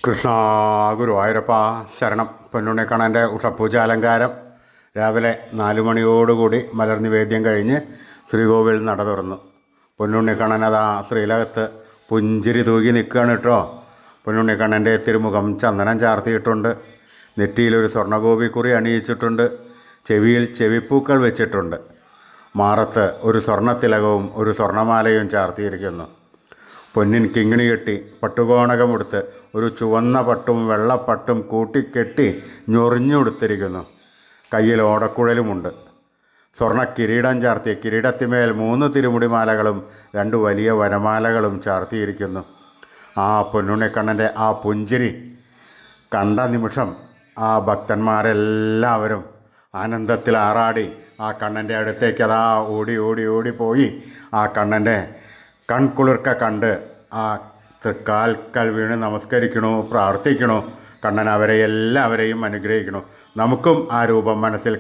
കൃഷ്ണ ഗുരുവായൂരപ്പ ശരണം. പൊന്നുണ്ണിക്കണ്ണൻ്റെ ഉഷപ്പൂജ അലങ്കാരം രാവിലെ 4 മണിയോടുകൂടി മലർനിവേദ്യം കഴിഞ്ഞ് ശ്രീകോവിൽ നട തുറന്നു. പൊന്നുണ്ണിക്കണ്ണൻ അതാ ശ്രീലകത്ത് പുഞ്ചിരി തൂകി നിൽക്കുകയാണ് കേട്ടോ. പൊന്നുണ്ണിക്കണ്ണൻ്റെ തിരുമുഖം ചന്ദനം ചാർത്തിയിട്ടുണ്ട്. നെറ്റിയിലൊരു സ്വർണ്ണഗോപിക്കുറി അണിയിച്ചിട്ടുണ്ട്. ചെവിയിൽ ചെവിപ്പൂക്കൾ വെച്ചിട്ടുണ്ട്. മാറത്ത് ഒരു സ്വർണ്ണത്തിലകവും ഒരു സ്വർണ്ണമാലയും ചാർത്തിയിരിക്കുന്നു. പൊന്നിൻ കിങ്ങിണി കെട്ടി പട്ടുകോണകമെടുത്ത് ഒരു ചുവന്ന പട്ടും വെള്ളപ്പട്ടും കൂട്ടിക്കെട്ടി ഞൊറിഞ്ഞുകൊടുത്തിരിക്കുന്നു. കയ്യിൽ ഓടക്കുഴലുമുണ്ട്. സ്വർണ്ണ കിരീടം ചാർത്തി കിരീടത്തിന്മേൽ 3 തിരുമുടിമാലകളും 2 വലിയ വരമാലകളും ചാർത്തിയിരിക്കുന്നു. ആ പൊന്നുണ്ണിക്കണ്ണൻ്റെ ആ പുഞ്ചിരി കണ്ട നിമിഷം ആ ഭക്തന്മാരെല്ലാവരും ആനന്ദത്തിൽ ആറാടി ആ കണ്ണൻ്റെ അടുത്തേക്ക് അതാ ഓടി ഓടി ഓടിപ്പോയി ആ കണ്ണൻ്റെ കൺകുളിർക്ക കണ്ട് ആ തൃക്കാൽക്കൽ വീണ് നമസ്കരിക്കണു, പ്രാർത്ഥിക്കണു. കണ്ണൻ അവരെ എല്ലാവരെയും അനുഗ്രഹിക്കണു. നമുക്കും ആ രൂപം മനസ്സിൽ